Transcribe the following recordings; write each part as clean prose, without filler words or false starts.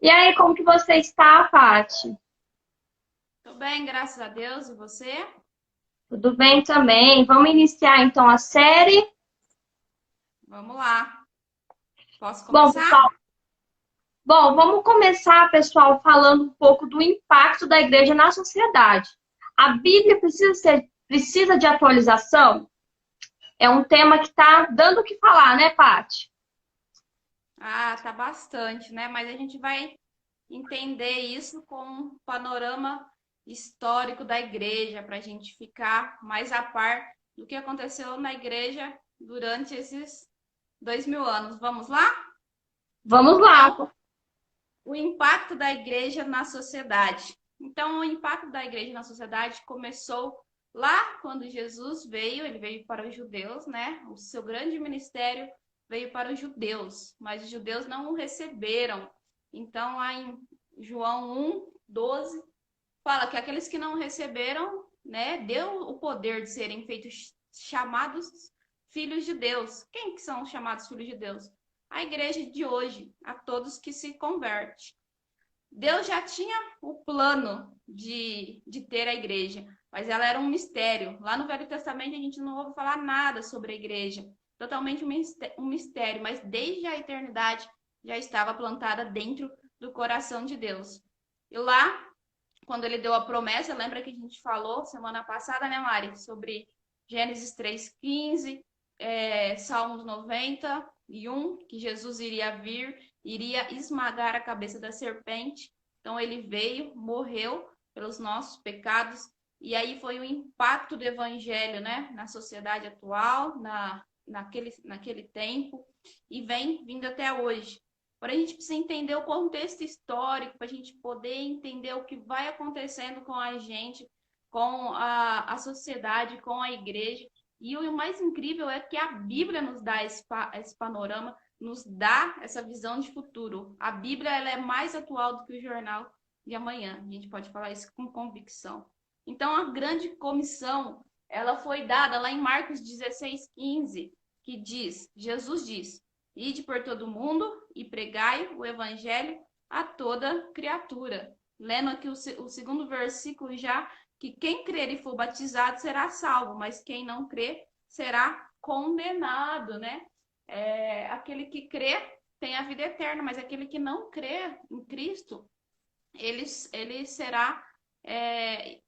E aí, como que você está, Paty? Tô bem, graças a Deus. E você? Tudo bem também? Vamos iniciar então a série? Vamos lá. Posso Bom, começar? pessoal, vamos começar, pessoal, falando um pouco do impacto da igreja na sociedade. A Bíblia precisa de atualização? É um tema que está dando o que falar, né, Paty? Ah, tá bastante, né? Mas a gente vai entender isso com um panorama histórico da igreja, para a gente ficar mais a par do que aconteceu na igreja durante esses 2000 anos. Vamos lá? Vamos lá. Então, o impacto da igreja na sociedade. Então, o impacto da igreja na sociedade começou lá quando Jesus veio, ele veio para os judeus, né? O seu grande ministério veio para os judeus, mas os judeus não o receberam. Então, lá em João 1:12, fala que aqueles que não receberam, né, deu o poder de serem feitos chamados filhos de Deus. Quem que são os chamados filhos de Deus? A igreja de hoje, a todos que se convertem. Deus já tinha o plano de ter a igreja, mas ela era um mistério. Lá no Velho Testamento a gente não ouve falar nada sobre a igreja, totalmente um mistério, mas desde a eternidade já estava plantada dentro do coração de Deus. E lá, quando ele deu a promessa, lembra que a gente falou semana passada, né, Mari, sobre Gênesis 3:15, Salmos 91, que Jesus iria vir, iria esmagar a cabeça da serpente. Então ele veio, morreu pelos nossos pecados, e aí foi o impacto do evangelho, né, na sociedade atual, naquele tempo, e vem vindo até hoje. Porém, a gente precisa entender o contexto histórico para a gente poder entender o que vai acontecendo com a gente, com a sociedade, com a igreja. E o mais incrível é que a Bíblia nos dá esse panorama, nos dá essa visão de futuro. A Bíblia ela é mais atual do que o jornal de amanhã. A gente pode falar isso com convicção. Então, a grande comissão, ela foi dada lá em Marcos 16:15, que diz, Jesus diz, ide por todo mundo e pregai o evangelho a toda criatura. Lendo aqui o segundo versículo já, que quem crer e for batizado será salvo, mas quem não crer será condenado, né? Aquele que crê tem a vida eterna, mas aquele que não crê em Cristo, ele será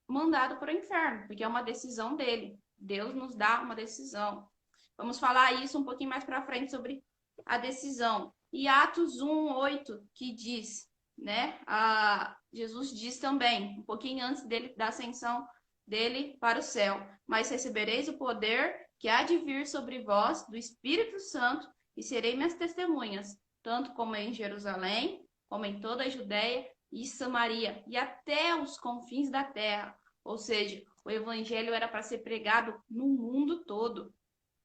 mandado para o inferno, porque é uma decisão dele. Deus nos dá uma decisão. Vamos falar isso um pouquinho mais para frente sobre a decisão. E Atos 1:8 que diz, né? Jesus diz também, um pouquinho antes da ascensão dele para o céu: mas recebereis o poder que há de vir sobre vós do Espírito Santo, e serei minhas testemunhas, tanto como em Jerusalém, como em toda a Judéia e Samaria, e até os confins da terra. Ou seja, o evangelho era para ser pregado no mundo todo.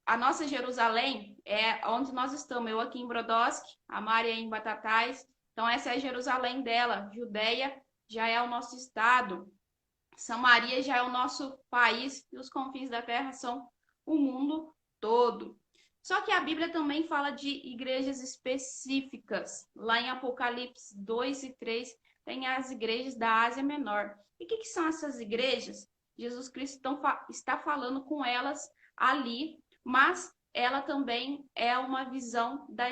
A nossa Jerusalém é onde nós estamos. Eu aqui em Brodowski, a Mari em Batatais. Então, essa é a Jerusalém dela. Judeia já é o nosso estado. Samaria já é o nosso país. E os confins da terra são o mundo todo. Só que a Bíblia também fala de igrejas específicas. Lá em Apocalipse 2:3 tem as igrejas da Ásia Menor. E o que são essas igrejas? Jesus Cristo está falando com elas ali, mas ela também é uma visão da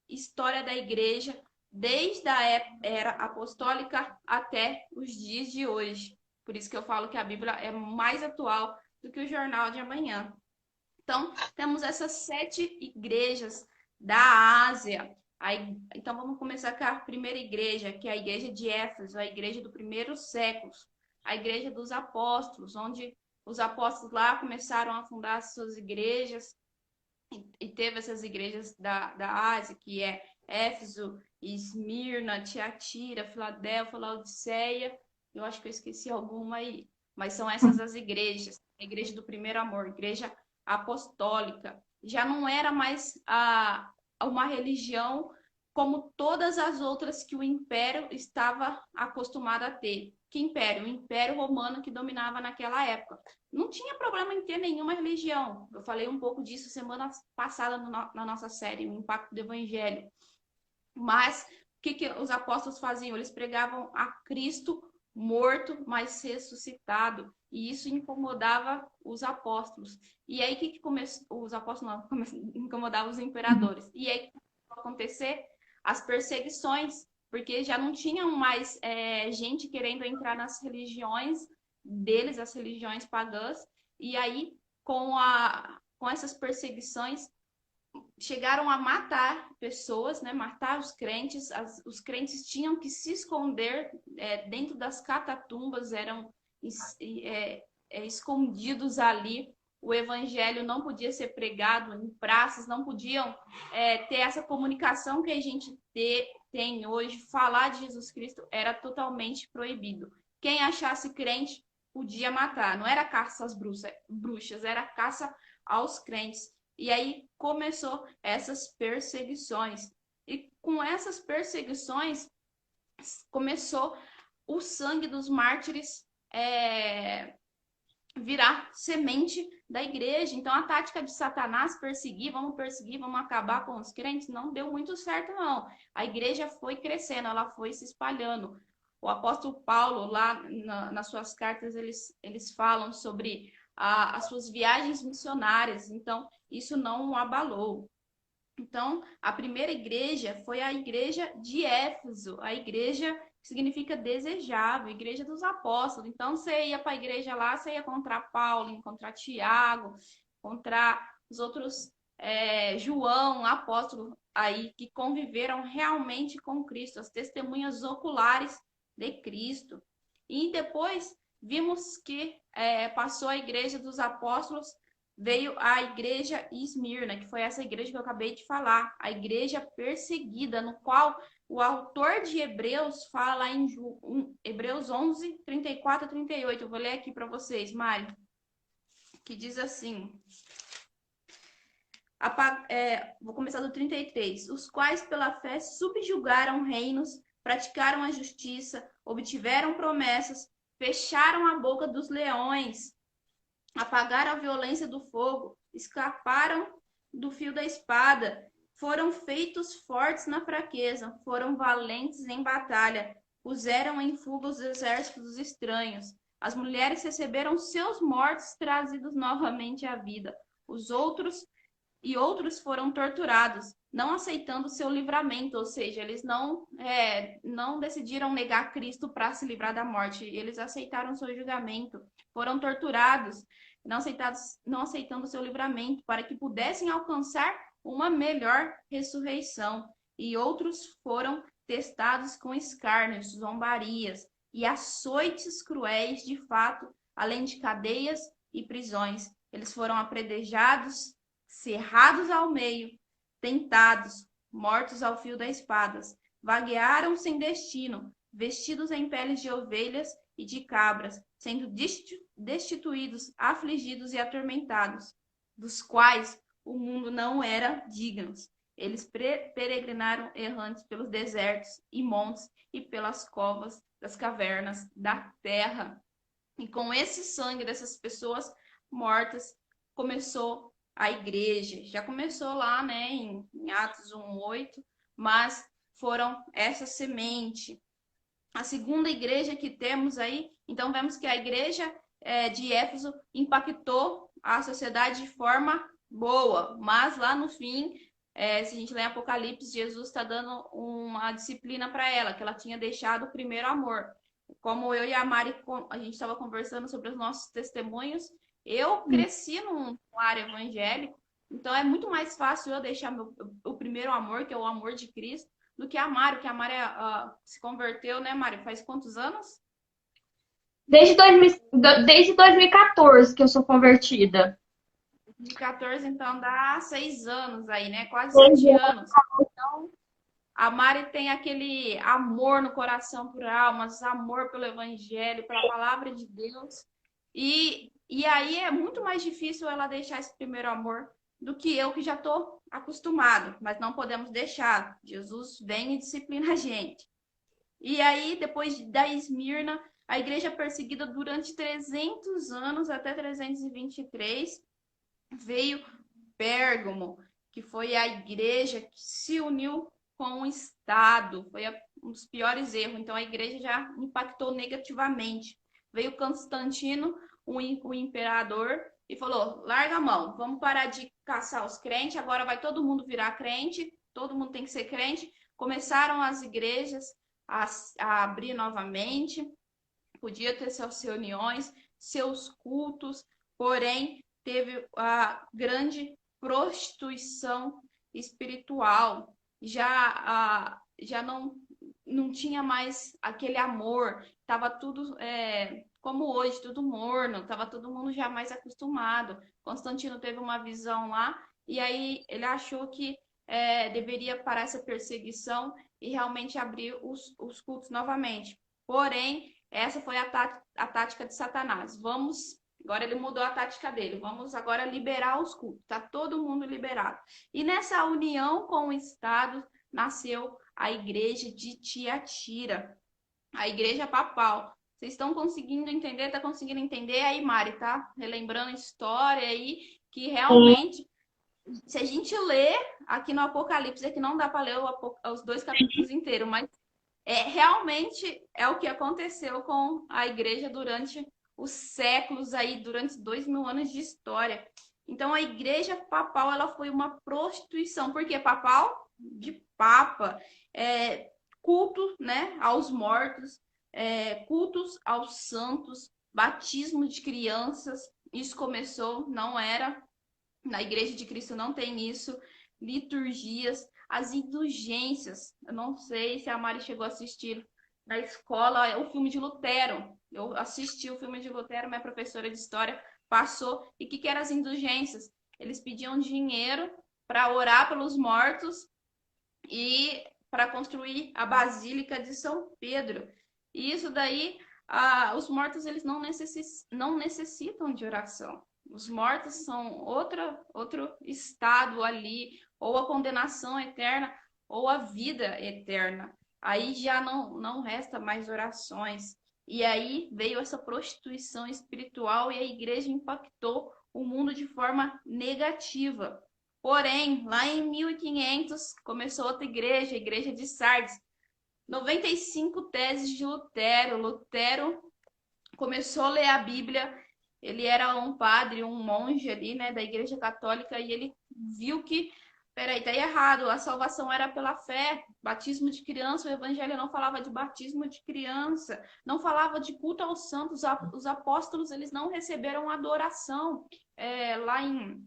história da igreja desde a era apostólica até os dias de hoje. Por isso que eu falo que a Bíblia é mais atual do que o jornal de amanhã. Então, temos essas 7 igrejas da Ásia. Então, vamos começar com a primeira igreja, que é a igreja de Éfeso, a igreja do primeiro século, a igreja dos apóstolos, onde os apóstolos lá começaram a fundar as suas igrejas, e teve essas igrejas da Ásia, que é Éfeso, Esmirna, Tiatira, Filadélfia, Laodiceia. Eu acho que eu esqueci alguma aí, mas são essas as igrejas. A igreja do primeiro amor, igreja apostólica. Já não era mais uma religião como todas as outras que o império estava acostumado a ter. Que império? O império romano que dominava naquela época. Não tinha problema em ter nenhuma religião. Eu falei um pouco disso semana passada na nossa série, o impacto do evangelho. Mas que os apóstolos faziam? Eles pregavam a Cristo morto, mas ressuscitado. E isso incomodava os apóstolos. E aí, que começou? Os apóstolos não, incomodavam os imperadores. E aí, começou a acontecer as perseguições, porque já não tinham mais gente querendo entrar nas religiões deles, as religiões pagãs. E aí, com essas perseguições, chegaram a matar pessoas, né? Matar os crentes. Os crentes tinham que se esconder dentro das catatumbas, eram escondidos ali. O evangelho não podia ser pregado em praças, não podiam ter essa comunicação que a gente tem hoje. Falar de Jesus Cristo era totalmente proibido. Quem achasse crente podia matar. Não era caça às bruxas, era caça aos crentes. E aí começou essas perseguições. E com essas perseguições começou o sangue dos mártires virar semente da igreja. Então a tática de Satanás perseguir, vamos acabar com os crentes, não deu muito certo, não. A igreja foi crescendo, ela foi se espalhando. O apóstolo Paulo, lá nas suas cartas, eles falam sobre as suas viagens missionárias. Então, isso não o abalou. Então, a primeira igreja foi a igreja de Éfeso, a igreja que significa desejável, igreja dos apóstolos. Então, você ia para a igreja lá, você ia encontrar Paulo, encontrar Tiago, encontrar os outros, João, apóstolo aí, que conviveram realmente com Cristo, as testemunhas oculares de Cristo. E depois vimos que passou a igreja dos apóstolos, veio a igreja Esmirna, que foi essa igreja que eu acabei de falar, a igreja perseguida, no qual o autor de Hebreus fala em Hebreus 11, 34 a 38. Eu vou ler aqui para vocês, Mari, que diz assim... vou começar do 33. Os quais pela fé subjugaram reinos, praticaram a justiça, obtiveram promessas, fecharam a boca dos leões, apagaram a violência do fogo, escaparam do fio da espada, foram feitos fortes na fraqueza, foram valentes em batalha, puseram em fuga os exércitos estranhos. As mulheres receberam seus mortos trazidos novamente à vida. Outros foram torturados, não aceitando seu livramento, ou seja, eles não decidiram negar Cristo para se livrar da morte, eles aceitaram seu julgamento, foram torturados, não aceitando seu livramento, para que pudessem alcançar uma melhor ressurreição. E outros foram testados com escárnios, zombarias e açoites cruéis de fato, além de cadeias e prisões. Eles foram apedrejados, cerrados ao meio, tentados, mortos ao fio das espadas, vaguearam sem destino, vestidos em peles de ovelhas e de cabras, sendo destituídos, afligidos e atormentados, dos quais o mundo não era digno. Eles peregrinaram errantes pelos desertos e montes e pelas covas das cavernas da terra. E com esse sangue dessas pessoas mortas, começou a igreja. Já começou lá, né, em Atos 1:8, mas foram essa semente. A segunda igreja que temos aí, então vemos que a igreja de Éfeso impactou a sociedade de forma boa, mas lá no fim, se a gente ler Apocalipse, Jesus está dando uma disciplina para ela, que ela tinha deixado o primeiro amor. Como eu e a Mari, a gente estava conversando sobre os nossos testemunhos, eu cresci num lar evangélico, então é muito mais fácil eu deixar o primeiro amor, que é o amor de Cristo, do que a Mari, se converteu, né, Mari? Faz quantos anos? Desde 2014 que eu sou convertida. De 14, então dá 6 anos aí, né? Quase 7 anos. Então, a Mari tem aquele amor no coração por almas, amor pelo evangelho, pela palavra de Deus. E aí é muito mais difícil ela deixar esse primeiro amor do que eu, que já estou acostumado. Mas não podemos deixar. Jesus vem e disciplina a gente. E aí, depois da Esmirna, a igreja perseguida durante 300 anos, até 323, veio Pérgamo, que foi a igreja que se uniu com o Estado. Foi um dos piores erros. Então, a igreja já impactou negativamente. Veio Constantino, o imperador, e falou: larga a mão, vamos parar de caçar os crentes, agora vai todo mundo virar crente, todo mundo tem que ser crente. Começaram as igrejas a abrir novamente, podia ter suas reuniões, seus cultos, porém teve a grande prostituição espiritual. Já não tinha mais aquele amor, estava tudo como hoje, tudo morno, estava todo mundo já mais acostumado. Constantino teve uma visão lá e aí ele achou que deveria parar essa perseguição e realmente abrir os cultos novamente. Porém, essa foi a tática de Satanás. Agora ele mudou a tática dele. Vamos agora liberar os cultos. Está todo mundo liberado. E nessa união com o Estado nasceu a igreja de Tiatira, a igreja papal. Vocês estão conseguindo entender? Está conseguindo entender aí, Mari, tá? Relembrando a história aí, que realmente, se a gente ler aqui no Apocalipse, é que não dá para ler os 2 capítulos inteiros, mas realmente é o que aconteceu com a igreja durante os séculos aí, durante 2000 anos de história. Então, a igreja papal, ela foi uma prostituição. Por que papal? De papa. Culto, né, aos mortos, cultos aos santos, batismo de crianças. Isso começou, não era. Na igreja de Cristo não tem isso. Liturgias, as indulgências. Eu não sei se a Mari chegou a assistir na escola o filme de Lutero. Eu assisti o filme de Lutero, minha professora de história passou. E o que eram as indulgências? Eles pediam dinheiro para orar pelos mortos e para construir a Basílica de São Pedro. E isso daí, os mortos eles não necessitam de oração. Os mortos são outro estado ali, ou a condenação eterna, ou a vida eterna. Aí já não resta mais orações. E aí veio essa prostituição espiritual e a igreja impactou o mundo de forma negativa. Porém, lá em 1500, começou outra igreja, a igreja de Sardes. 95 teses de Lutero. Lutero começou a ler a Bíblia. Ele era um padre, um monge ali, né, da Igreja Católica, e ele viu que, peraí, tá errado, a salvação era pela fé, batismo de criança, o evangelho não falava de batismo de criança, não falava de culto aos santos, os apóstolos, eles não receberam adoração. Lá em,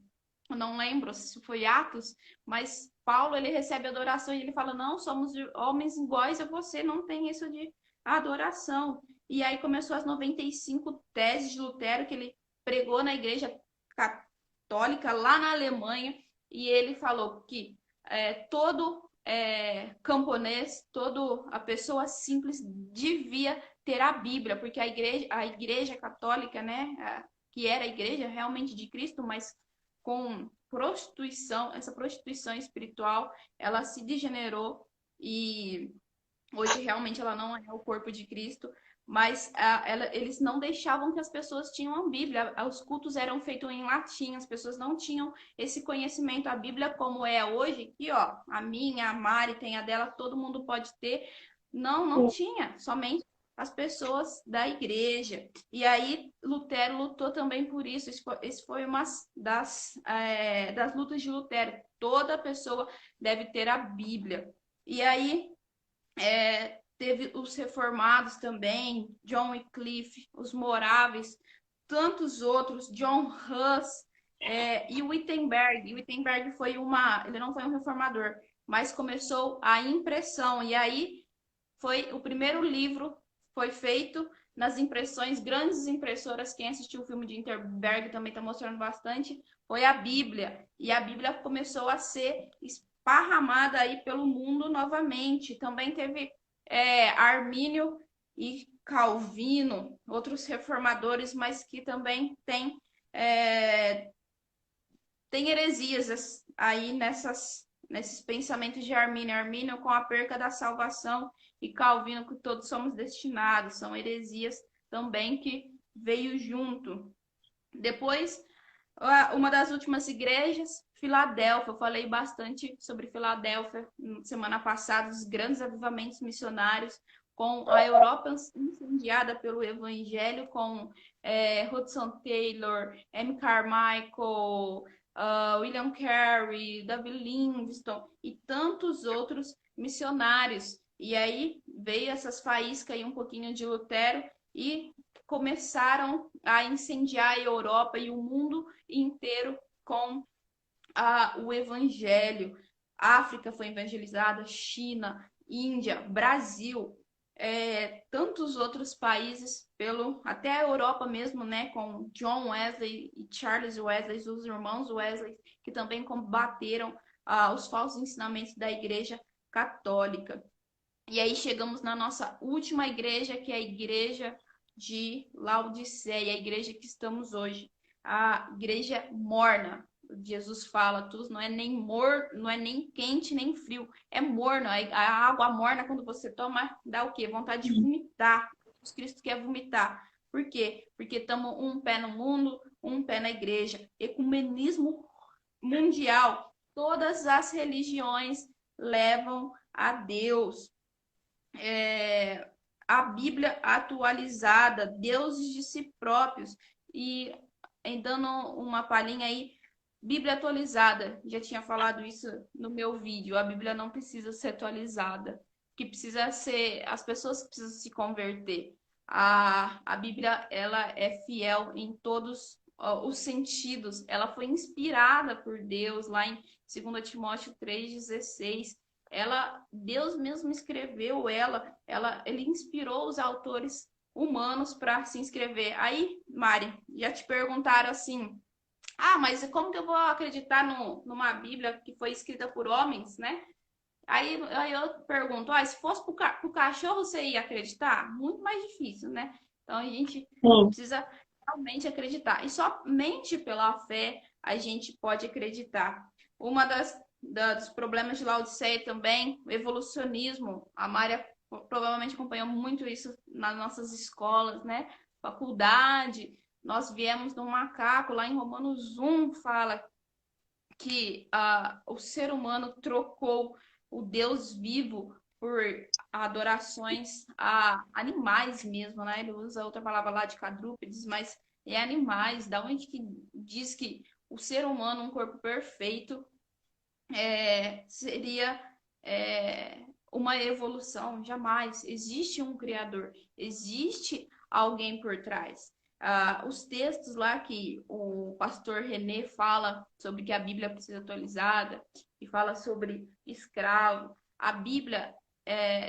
eu não lembro se foi Atos, mas Paulo, ele recebe adoração e ele fala, não, somos homens iguais a você, não tem isso de adoração. E aí começou as 95 teses de Lutero que ele pregou na igreja católica lá na Alemanha. E ele falou que todo camponês, toda a pessoa simples devia ter a Bíblia, porque a igreja católica, né, que era a igreja realmente de Cristo, mas com prostituição, essa prostituição espiritual, ela se degenerou e hoje realmente ela não é o corpo de Cristo, mas eles não deixavam que as pessoas tinham a Bíblia. Os cultos eram feitos em latim, as pessoas não tinham esse conhecimento. A Bíblia, como é hoje, aqui, ó, a minha, a Mari tem a dela, todo mundo pode ter. Não tinha, somente as pessoas da igreja. E aí Lutero lutou também por isso. Esse foi uma das lutas de Lutero. Toda pessoa deve ter a Bíblia. E aí teve os reformados também, John Wycliffe, os moráveis, tantos outros, John Huss e Wittenberg. Wittenberg ele não foi um reformador, mas começou a impressão. E aí o primeiro livro foi feito nas impressões, grandes impressoras. Quem assistiu o filme de Wittenberg também está mostrando bastante, foi a Bíblia. E a Bíblia começou a ser esparramada aí pelo mundo novamente. Também teve Armínio e Calvino, outros reformadores, mas que também tem heresias aí nesses pensamentos de Armínio. Armínio com a perca da salvação e Calvino que todos somos destinados. São heresias também que veio junto. Depois, uma das últimas igrejas Filadélfia, eu falei bastante sobre Filadélfia semana passada, os grandes avivamentos missionários, com a Europa incendiada pelo Evangelho, com Hudson Taylor, M. Carmichael, William Carey, David Livingstone e tantos outros missionários. E aí veio essas faíscas e um pouquinho de Lutero e começaram a incendiar a Europa e o mundo inteiro com o evangelho. África foi evangelizada, China, Índia, Brasil, tantos outros países, até a Europa mesmo, né, com John Wesley e Charles Wesley, os irmãos Wesley, que também combateram os falsos ensinamentos da Igreja Católica. E aí chegamos na nossa última igreja, que é a igreja de Laodiceia, a igreja que estamos hoje, a igreja morna. Jesus fala, tudo não é nem não é nem quente nem frio, é morno. A água morna, quando você toma, dá o quê? Vontade de vomitar. Jesus Cristo quer vomitar. Por quê? Porque estamos um pé no mundo, um pé na igreja. Ecumenismo mundial. Todas as religiões levam a Deus. A Bíblia atualizada, deuses de si próprios. E dando uma palhinha aí, Bíblia atualizada, já tinha falado isso no meu vídeo, a Bíblia não precisa ser atualizada, que precisa ser, as pessoas precisam se converter. A Bíblia, ela é fiel em todos os sentidos, ela foi inspirada por Deus, lá em 2 Timóteo 3,16, Deus mesmo escreveu ele inspirou os autores humanos para se inscrever. Aí, Mari, já te perguntaram assim, mas como que eu vou acreditar numa Bíblia que foi escrita por homens, né? Aí eu pergunto, se fosse pro cachorro, você ia acreditar? Muito mais difícil, né? Então a gente precisa realmente acreditar. E somente pela fé a gente pode acreditar. Uma dos problemas de Laodiceia também, o evolucionismo. A Mária provavelmente acompanhou muito isso nas nossas escolas, né? Faculdade. Nós viemos de um macaco, lá em Romanos 1 fala que o ser humano trocou o Deus vivo por adorações a animais mesmo, né? Ele usa outra palavra lá de quadrúpedes, mas é animais. Da onde que diz que o ser humano, um corpo perfeito, seria uma evolução? Jamais. Existe um Criador, existe alguém por trás. Os textos lá que o pastor René fala sobre que a Bíblia precisa ser atualizada, e fala sobre escravo. A Bíblia,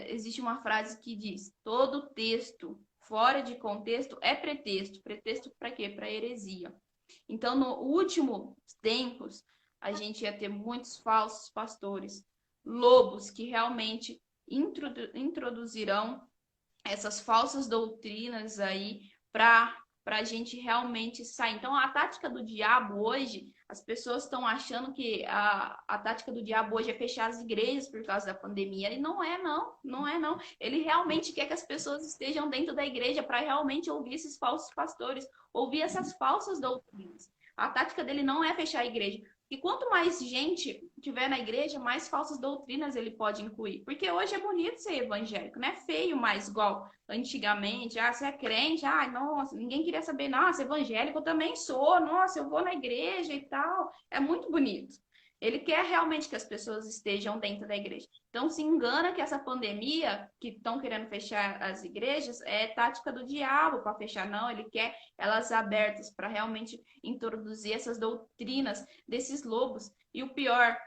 existe uma frase que diz: todo texto fora de contexto é pretexto. Pretexto para quê? Para heresia. Então, no último tempos, a gente ia ter muitos falsos pastores, lobos que realmente introduzirão essas falsas doutrinas aí para a gente realmente sair. Então, a tática do diabo hoje, as pessoas estão achando que a tática do diabo hoje é fechar as igrejas por causa da pandemia. E não é, não. Não é, não. Ele realmente quer que as pessoas estejam dentro da igreja para realmente ouvir esses falsos pastores, ouvir essas falsas doutrinas. A tática dele não é fechar a igreja. E quanto mais gente tiver na igreja, mais falsas doutrinas ele pode incluir. Porque hoje é bonito ser evangélico, não é feio mais igual antigamente. Você é crente, nossa, ninguém queria saber, nossa, evangélico eu também sou, nossa, eu vou na igreja e tal. É muito bonito. Ele quer realmente que as pessoas estejam dentro da igreja. Então, se engana que essa pandemia, que estão querendo fechar as igrejas, é tática do diabo para fechar. Não, ele quer elas abertas para realmente introduzir essas doutrinas desses lobos. E o pior,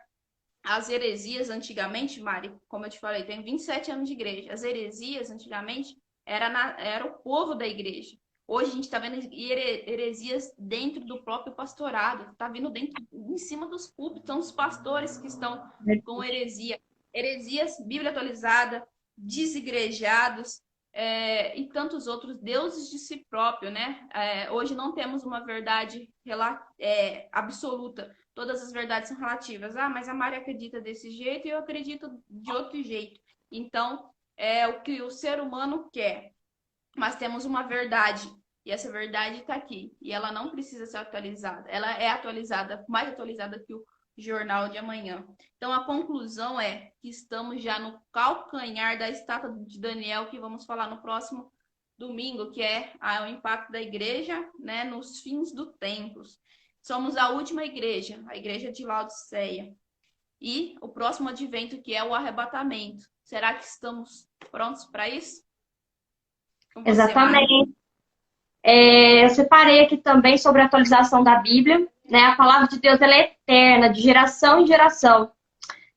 as heresias antigamente, Mari, como eu te falei, tem 27 anos de igreja. As heresias antigamente era o povo da igreja. Hoje a gente está vendo heresias dentro do próprio pastorado, está vindo em cima dos púlpitos, são os pastores que estão com heresia. Heresias, Bíblia atualizada, desigrejados e tantos outros, deuses de si próprio, né? Hoje não temos uma verdade absoluta, todas as verdades são relativas. Mas a Mari acredita desse jeito e eu acredito de outro jeito. Então, é o que o ser humano quer. Mas temos uma verdade, e essa verdade está aqui, e ela não precisa ser atualizada. Ela é atualizada, mais atualizada que jornal de amanhã. Então, a conclusão é que estamos já no calcanhar da estátua de Daniel, que vamos falar no próximo domingo, que é o impacto da igreja, né, nos fins do tempo. Somos a última igreja, a igreja de Laodiceia. E o próximo advento, que é o arrebatamento. Será que estamos prontos para isso? Com você, Exatamente. Mari. Eu separei aqui também sobre a atualização da Bíblia, né? A palavra de Deus ela é eterna, de geração em geração.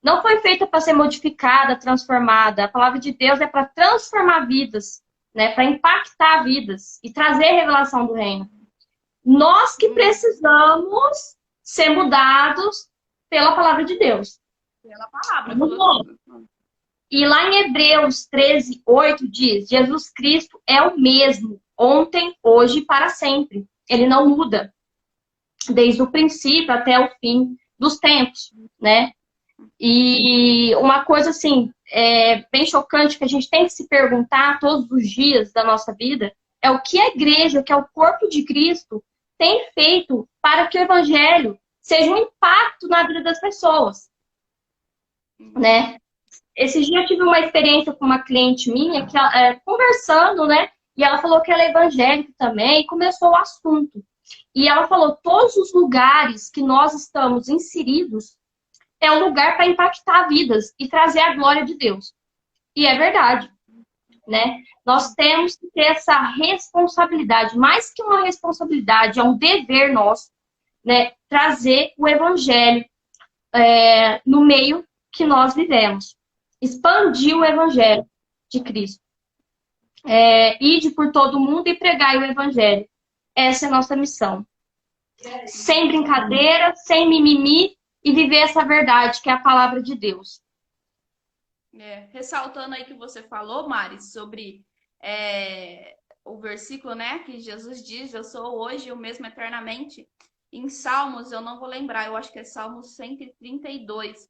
Não foi feita para ser modificada, transformada. A palavra de Deus é para transformar vidas, né? Para impactar vidas e trazer revelação do reino. Nós que precisamos ser mudados pela palavra de Deus. Pela palavra. E lá em Hebreus 13, 8 diz: Jesus Cristo é o mesmo, ontem, hoje e para sempre. Ele não muda, desde o princípio até o fim dos tempos, né? E uma coisa, assim, bem chocante, que a gente tem que se perguntar todos os dias da nossa vida, é o que a igreja, que é o corpo de Cristo, tem feito para que o evangelho seja um impacto na vida das pessoas, né? Esse dia eu tive uma experiência com uma cliente minha, que conversando, né? E ela falou que ela é evangélica também, e começou o assunto. E ela falou, todos os lugares que nós estamos inseridos é um lugar para impactar vidas e trazer a glória de Deus. E é verdade, né? Nós temos que ter essa responsabilidade, mais que uma responsabilidade, é um dever nosso, né? Trazer o evangelho no meio que nós vivemos. Expandir o evangelho de Cristo. Ide por todo mundo e pregai o evangelho. Essa é a nossa missão. Sem brincadeira, sem mimimi, e viver essa verdade, que é a palavra de Deus. Ressaltando aí que você falou, Mari, sobre o versículo, né, que Jesus diz, eu sou hoje o mesmo eternamente. Em Salmos, eu não vou lembrar, eu acho que é Salmos 132.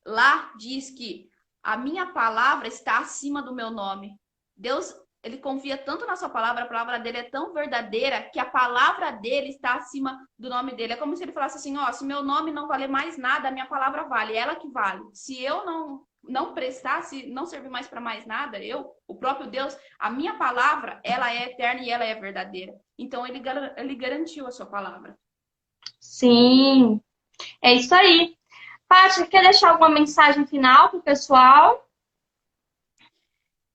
Lá diz que a minha palavra está acima do meu nome. Deus, ele confia tanto na sua palavra, a palavra dele é tão verdadeira que a palavra dele está acima do nome dele. É como se ele falasse assim, se meu nome não valer mais nada, a minha palavra vale, é ela que vale. Se eu não prestar, se não servir mais para mais nada, o próprio Deus, a minha palavra, ela é eterna e ela é verdadeira. Então, ele garantiu a sua palavra. Sim, é isso aí. Paty, quer deixar alguma mensagem final para o pessoal?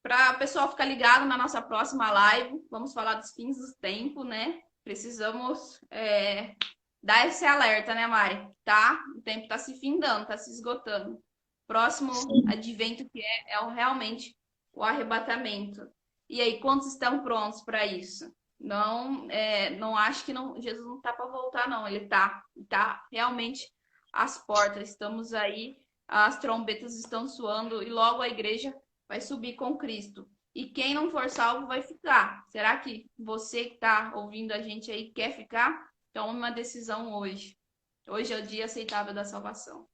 Para o pessoal ficar ligado na nossa próxima live, vamos falar dos fins do tempo, né? Precisamos dar esse alerta, né, Mari? Tá? O tempo está se findando, está se esgotando. Próximo advento que realmente o arrebatamento. E aí, quantos estão prontos para isso? Não acho que Jesus não está para voltar, não. Ele está realmente às portas. Estamos aí, as trombetas estão soando e logo a igreja vai subir com Cristo. E quem não for salvo vai ficar. Será que você que está ouvindo a gente aí quer ficar? Tome uma decisão hoje. Hoje é o dia aceitável da salvação.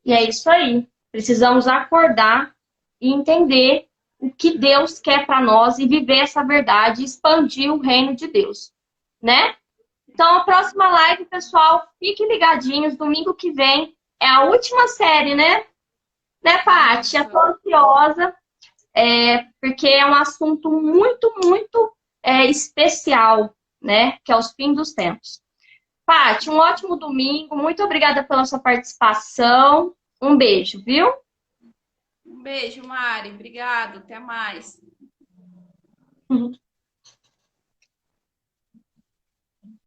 E é isso aí. Precisamos acordar e entender o que Deus quer para nós e viver essa verdade e expandir o reino de Deus, né? Então, a próxima live, pessoal, fiquem ligadinhos. Domingo que vem é a última série, né? Né, Paty? Eu tô ansiosa, porque é um assunto muito, muito especial, né? Que é os fins dos tempos. Paty, um ótimo domingo. Muito obrigada pela sua participação. Um beijo, viu? Um beijo, Mari. Obrigado. Até mais.